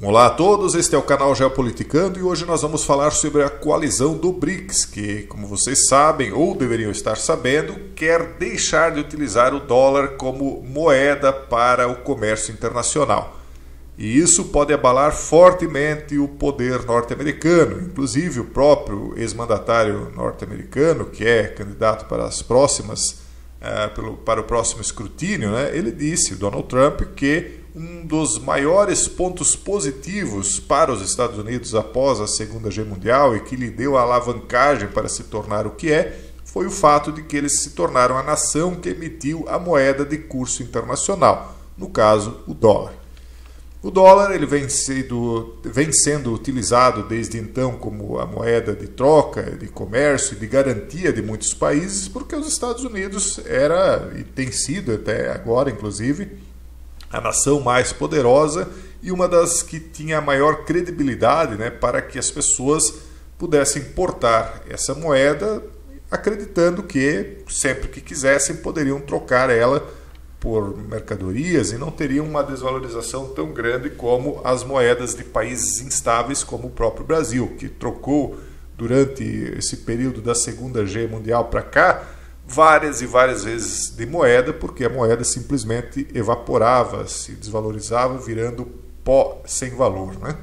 Olá a todos, este é o canal Geopoliticando e hoje nós vamos falar sobre a coalizão do BRICS, que, como vocês sabem ou deveriam estar sabendo, quer deixar de utilizar o dólar como moeda para o comércio internacional. E isso pode abalar fortemente o poder norte-americano, inclusive o próprio ex-mandatário norte-americano, que é candidato para as próximas, para o próximo escrutínio, né? Ele disse, Donald Trump, que um dos maiores pontos positivos para os Estados Unidos após a Segunda Guerra Mundial e que lhe deu a alavancagem para se tornar o que é, foi o fato de que eles se tornaram a nação que emitiu a moeda de curso internacional, no caso, o dólar. O dólar ele vem sendo utilizado desde então como a moeda de troca, de comércio e de garantia de muitos países, porque os Estados Unidos era e tem sido até agora, inclusive, a nação mais poderosa e uma das que tinha a maior credibilidade, né, para que as pessoas pudessem portar essa moeda, acreditando que sempre que quisessem poderiam trocar ela por mercadorias e não teriam uma desvalorização tão grande como as moedas de países instáveis como o próprio Brasil, que trocou durante esse período da Segunda Guerra Mundial para cá várias e várias vezes de moeda, porque a moeda simplesmente evaporava, se desvalorizava, virando pó sem valor, né?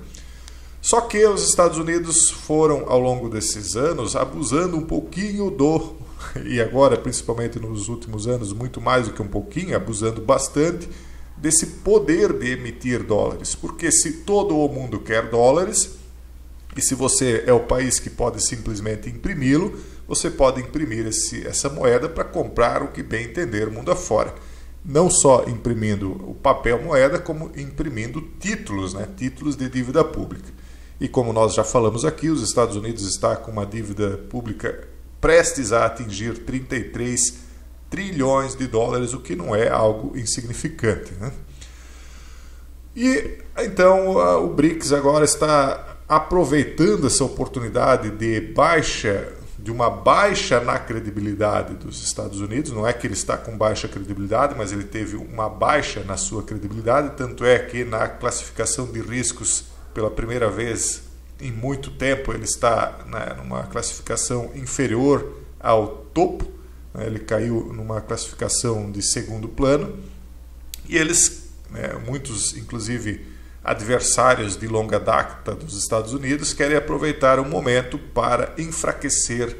Só que os Estados Unidos foram, ao longo desses anos, abusando um pouquinho e agora, principalmente nos últimos anos, muito mais do que um pouquinho, abusando bastante desse poder de emitir dólares. Porque se todo o mundo quer dólares, e se você é o país que pode simplesmente imprimi-lo, você pode imprimir essa moeda para comprar o que bem entender mundo afora. Não só imprimindo o papel moeda, como imprimindo títulos, né? Títulos de dívida pública. E como nós já falamos aqui, os Estados Unidos está com uma dívida pública prestes a atingir 33 trilhões de dólares, o que não é algo insignificante, né? E então o BRICS agora está aproveitando essa oportunidade de uma baixa na credibilidade dos Estados Unidos. Não é que ele está com baixa credibilidade, mas ele teve uma baixa na sua credibilidade, tanto é que na classificação de riscos, pela primeira vez em muito tempo, ele está numa classificação inferior ao topo, né? Ele caiu numa classificação de segundo plano, e eles, muitos inclusive adversários de longa data dos Estados Unidos, querem aproveitar o momento para enfraquecer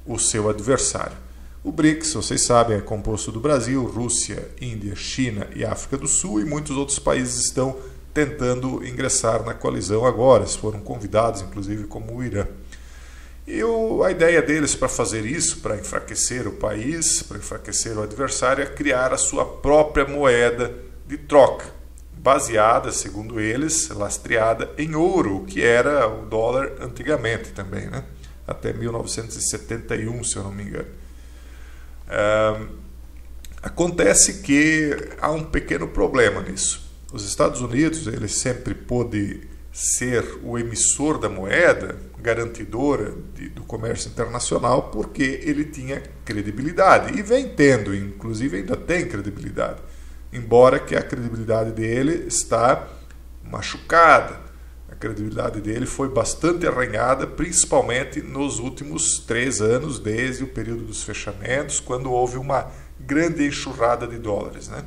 o seu adversário. O BRICS, vocês sabem, é composto do Brasil, Rússia, Índia, China e África do Sul, e muitos outros países estão tentando ingressar na coalizão agora, eles foram convidados, inclusive, como o Irã. E a ideia deles para fazer isso, para enfraquecer o país, para enfraquecer o adversário, é criar a sua própria moeda de troca, baseada, segundo eles, lastreada em ouro, que era o dólar antigamente também, né? Até 1971, se eu não me engano. Acontece que há um pequeno problema nisso. Os Estados Unidos, ele sempre pôde ser o emissor da moeda, garantidora do comércio internacional, porque ele tinha credibilidade, e vem tendo, inclusive ainda tem credibilidade, embora que a credibilidade dele está machucada. A credibilidade dele foi bastante arranhada, principalmente nos últimos 3 anos, desde o período dos fechamentos, quando houve uma grande enxurrada de dólares, né?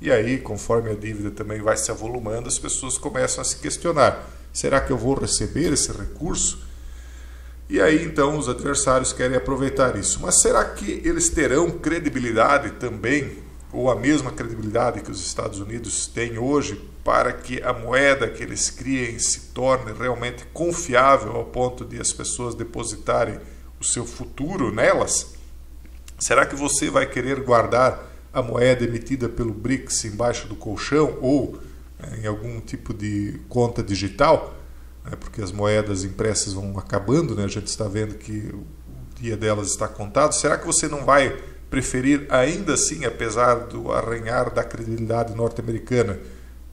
E aí, conforme a dívida também vai se avolumando, as pessoas começam a se questionar: será que eu vou receber esse recurso? E aí, então, os adversários querem aproveitar isso. Mas será que eles terão credibilidade também, ou a mesma credibilidade que os Estados Unidos têm hoje, para que a moeda que eles criem se torne realmente confiável ao ponto de as pessoas depositarem o seu futuro nelas? Será que você vai querer guardar a moeda emitida pelo BRICS embaixo do colchão ou em algum tipo de conta digital? Porque as moedas impressas vão acabando, né? A gente está vendo que o dia delas está contado. Será que você não vai preferir, ainda assim, apesar do arranhar da credibilidade norte-americana,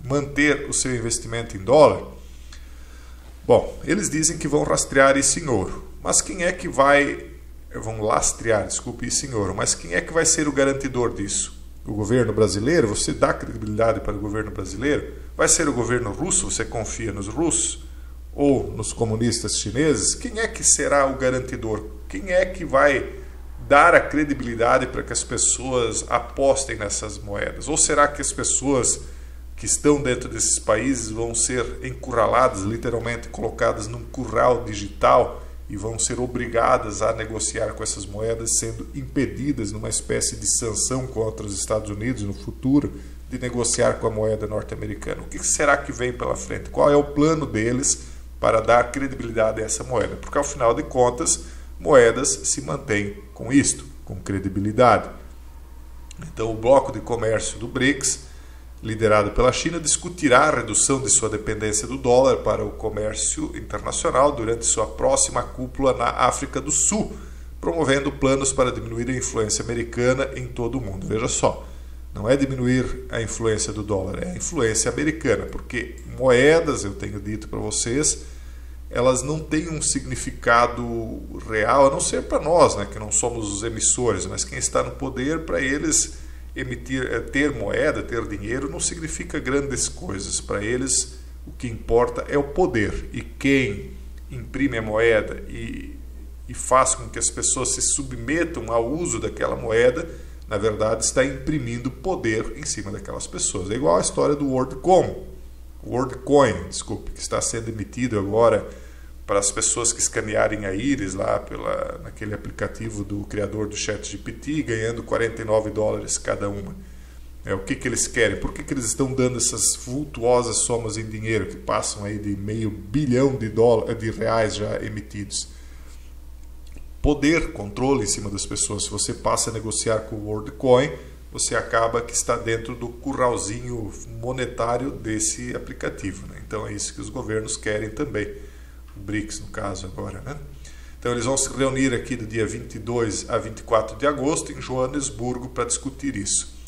manter o seu investimento em dólar? Bom, eles dizem que vão rastrear isso em ouro. Mas quem é que vai... Vão lastrear, desculpe, isso em ouro. Mas quem é que vai ser o garantidor disso? O governo brasileiro? Você dá credibilidade para o governo brasileiro? Vai ser o governo russo? Você confia nos russos? Ou nos comunistas chineses? Quem é que será o garantidor? Quem é que vai dar a credibilidade para que as pessoas apostem nessas moedas? Ou será que as pessoas que estão dentro desses países vão ser encurraladas, literalmente colocadas num curral digital e vão ser obrigadas a negociar com essas moedas, sendo impedidas numa espécie de sanção contra os Estados Unidos no futuro de negociar com a moeda norte-americana? O que será que vem pela frente? Qual é o plano deles para dar credibilidade a essa moeda? Porque, ao final de contas, moedas se mantêm com isto, com credibilidade. Então, o bloco de comércio do BRICS, liderado pela China, discutirá a redução de sua dependência do dólar para o comércio internacional durante sua próxima cúpula na África do Sul, promovendo planos para diminuir a influência americana em todo o mundo. Veja só, não é diminuir a influência do dólar, é a influência americana, porque moedas, eu tenho dito para vocês, elas não têm um significado real, a não ser para nós, né, que não somos os emissores, mas quem está no poder, para eles ter moeda, ter dinheiro, não significa grandes coisas. Para eles, o que importa é o poder. E quem imprime a moeda e faz com que as pessoas se submetam ao uso daquela moeda, na verdade, está imprimindo poder em cima daquelas pessoas. É igual a história do WorldCoin, que está sendo emitido agora para as pessoas que escanearem a íris lá naquele aplicativo do criador do ChatGPT, ganhando $49 cada uma. O que eles querem? Por que eles estão dando essas vultuosas somas em dinheiro, que passam aí de $500 bilhão de reais já emitidos? Poder, controle em cima das pessoas. Se você passa a negociar com o WorldCoin, você acaba que está dentro do curralzinho monetário desse aplicativo, né? Então é isso que os governos querem também. O BRICS, no caso, agora, né? Então eles vão se reunir aqui do dia 22 a 24 de agosto em Joanesburgo para discutir isso.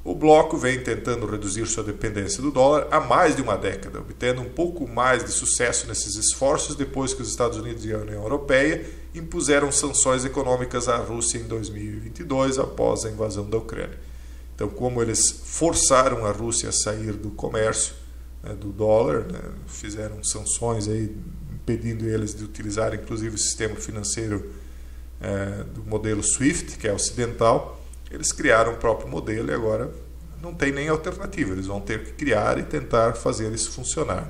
O bloco vem tentando reduzir sua dependência do dólar há mais de uma década, obtendo um pouco mais de sucesso nesses esforços depois que os Estados Unidos e a União Europeia impuseram sanções econômicas à Rússia em 2022 após a invasão da Ucrânia. Então, como eles forçaram a Rússia a sair do comércio, né, do dólar, né, fizeram sanções aí, impedindo eles de utilizar inclusive o sistema financeiro do modelo SWIFT, que é ocidental, eles criaram o próprio modelo e agora não tem nem alternativa, eles vão ter que criar e tentar fazer isso funcionar.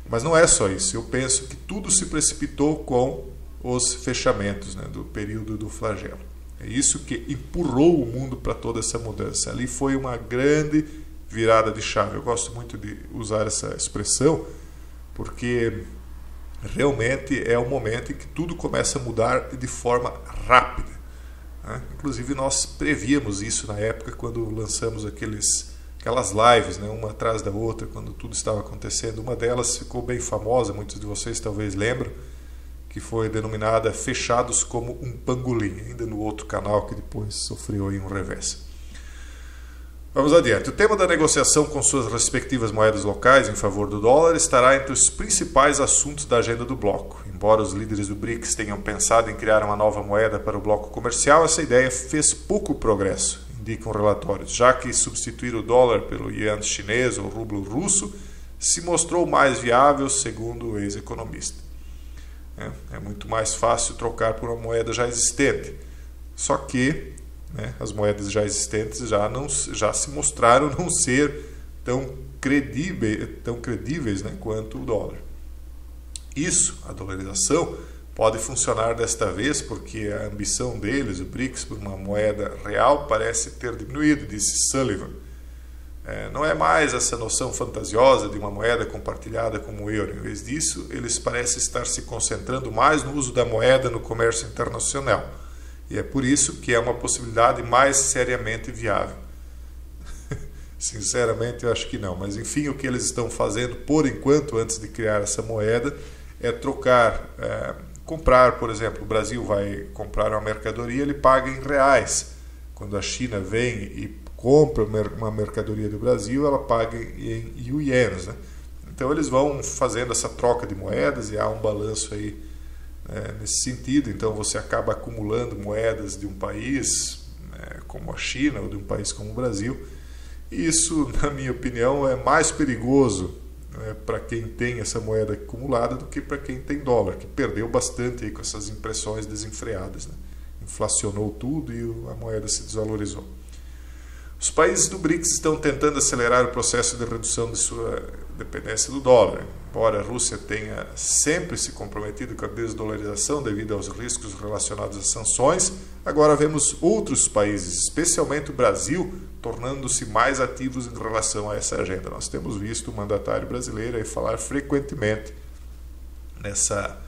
Mas não é só isso, eu penso que tudo se precipitou com os fechamentos, né, do período do flagelo. É isso que empurrou o mundo para toda essa mudança. Ali foi uma grande virada de chave. Eu gosto muito de usar essa expressão, porque realmente é o momento em que tudo começa a mudar de forma rápida, né? Inclusive nós prevíamos isso na época quando lançamos aquelas lives, né, uma atrás da outra, quando tudo estava acontecendo. Uma delas ficou bem famosa, muitos de vocês talvez lembram, que foi denominada Fechados como um Pangolim, ainda no outro canal que depois sofreu aí um revés. Vamos adiante. O tema da negociação com suas respectivas moedas locais em favor do dólar estará entre os principais assuntos da agenda do bloco. Embora os líderes do BRICS tenham pensado em criar uma nova moeda para o bloco comercial, essa ideia fez pouco progresso, indicam relatórios, já que substituir o dólar pelo yuan chinês ou rublo russo se mostrou mais viável, segundo o ex-economista. É muito mais fácil trocar por uma moeda já existente. Só que, né, as moedas já existentes já se mostraram não ser tão credíveis, né, quanto o dólar. Isso, a dolarização, pode funcionar desta vez porque a ambição deles, o BRICS, por uma moeda real parece ter diminuído, disse Sullivan. Não é mais essa noção fantasiosa de uma moeda compartilhada como o euro. Em vez disso, eles parecem estar se concentrando mais no uso da moeda no comércio internacional. E é por isso que é uma possibilidade mais seriamente viável. Sinceramente, eu acho que não. Mas, enfim, o que eles estão fazendo, por enquanto, antes de criar essa moeda, é comprar, por exemplo, o Brasil vai comprar uma mercadoria, ele paga em reais. Quando a China vem e compra uma mercadoria do Brasil, ela paga em ienes, né? Então eles vão fazendo essa troca de moedas e há um balanço aí nesse sentido. Então você acaba acumulando moedas de um país como a China ou de um país como o Brasil, E isso, na minha opinião, é mais perigoso, né, para quem tem essa moeda acumulada do que para quem tem dólar, que perdeu bastante aí com essas impressões desenfreadas, né? Inflacionou tudo e a moeda se desvalorizou. Os países do BRICS estão tentando acelerar o processo de redução de sua dependência do dólar. Embora a Rússia tenha sempre se comprometido com a desdolarização devido aos riscos relacionados às sanções, agora vemos outros países, especialmente o Brasil, tornando-se mais ativos em relação a essa agenda. Nós temos visto o mandatário brasileiro aí falar frequentemente nessa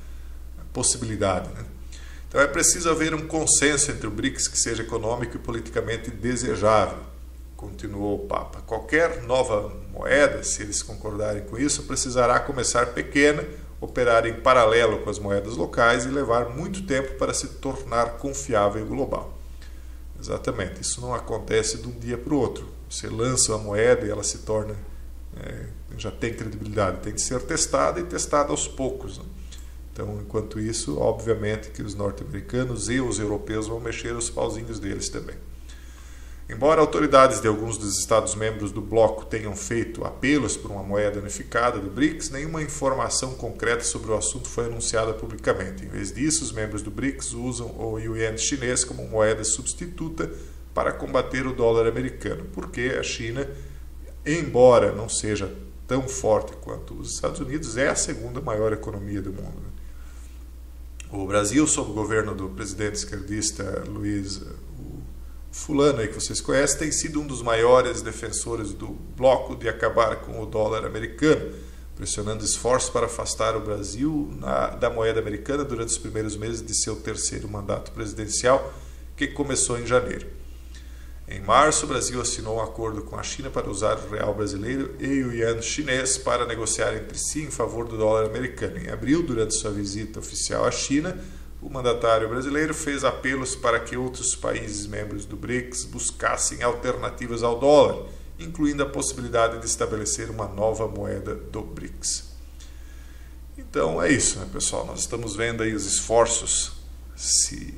possibilidade, né? Então é preciso haver um consenso entre o BRICS que seja econômico e politicamente desejável, continuou o Papa. Qualquer nova moeda, se eles concordarem com isso, precisará começar pequena, operar em paralelo com as moedas locais e levar muito tempo para se tornar confiável e global. Exatamente, isso não acontece de um dia para o outro. Você lança a moeda e ela se torna, já tem credibilidade, tem que ser testada e testada aos poucos, né? Então, enquanto isso, obviamente que os norte-americanos e os europeus vão mexer os pauzinhos deles também. Embora autoridades de alguns dos Estados-membros do bloco tenham feito apelos por uma moeda unificada do BRICS, nenhuma informação concreta sobre o assunto foi anunciada publicamente. Em vez disso, os membros do BRICS usam o yuan chinês como moeda substituta para combater o dólar americano, porque a China, embora não seja tão forte quanto os Estados Unidos, é a segunda maior economia do mundo. O Brasil, sob o governo do presidente esquerdista Luiz Fulano, aí que vocês conhecem, tem sido um dos maiores defensores do bloco de acabar com o dólar americano, pressionando esforços para afastar o Brasil da moeda americana durante os primeiros meses de seu terceiro mandato presidencial, que começou em janeiro. Em março, o Brasil assinou um acordo com a China para usar o real brasileiro e o yuan chinês para negociar entre si em favor do dólar americano. Em abril, durante sua visita oficial à China, o mandatário brasileiro fez apelos para que outros países membros do BRICS buscassem alternativas ao dólar, incluindo a possibilidade de estabelecer uma nova moeda do BRICS. Então é isso, né, pessoal? Nós estamos vendo aí os esforços se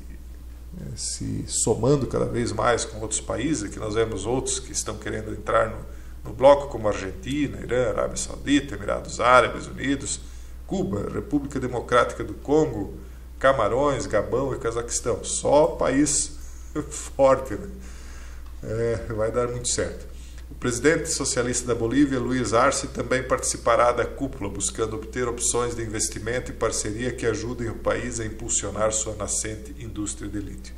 somando cada vez mais com outros países. Aqui nós vemos outros que estão querendo entrar no bloco, como Argentina, Irã, Arábia Saudita, Emirados Árabes Unidos, Cuba, República Democrática do Congo, Camarões, Gabão e Cazaquistão. Só país forte, né? Vai dar muito certo. O presidente socialista da Bolívia, Luiz Arce, também participará da cúpula, buscando obter opções de investimento e parceria que ajudem o país a impulsionar sua nascente indústria de lítio.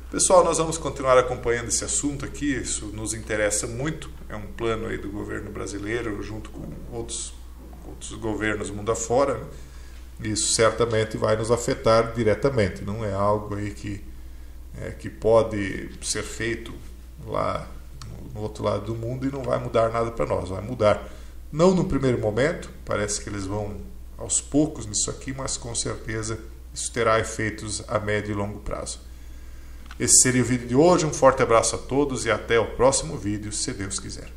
Pessoal, nós vamos continuar acompanhando esse assunto aqui, isso nos interessa muito. É um plano aí do governo brasileiro, junto com outros governos mundo afora, né? Isso certamente vai nos afetar diretamente, não é algo aí que pode ser feito lá no outro lado do mundo e não vai mudar nada para nós. Vai mudar, não no primeiro momento, parece que eles vão aos poucos nisso aqui, mas com certeza isso terá efeitos a médio e longo prazo. Esse seria o vídeo de hoje, um forte abraço a todos e até o próximo vídeo, se Deus quiser.